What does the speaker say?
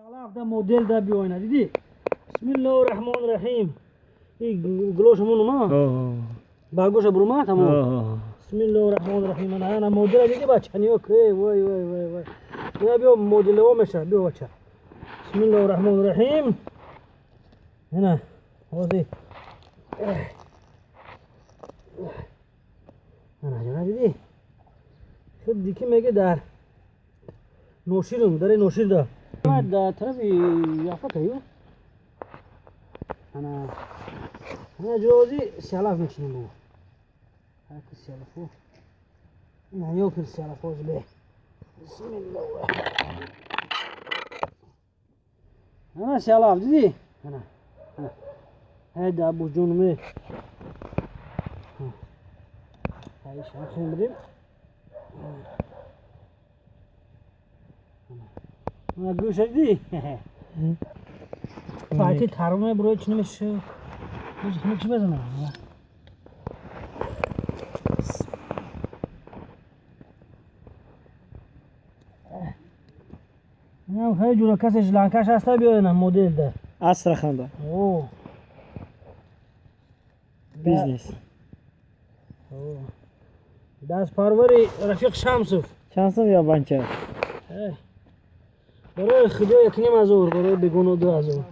سلام ده مدل ده بیاین دیدی بسم الله الرحمن الرحیم این گلوشمون ما برگوش برومات همون بسم الله الرحمن الرحیم انا مدل دیدی بچه نیو که وای وای وای وای بیا بیا مدل و میشه بیا بچه بسم الله الرحمن الرحیم هنا واسه انا جنا دیدی خود دیگه میگه در نوشیرم داره نوشیر ده در طرف یافته کیو انا جوزی سیالاف میشینم بو هاك سیالافو نه یوفر سیالافوز به بسم الله انا سیالاف دیدی انا هذا ابو جونمه هاي شاخين بريم ما گوش دی فاتی تارمه برای چی نمیشه میشه چی بزنم نه خیلی جورا کسی لانکاش هست بیاین مدل ده استرخان اوه بیزنس دست پروری رفیق شمسوف یا بانچه برای خدا یک نیم از اور برای بگون و دو از اور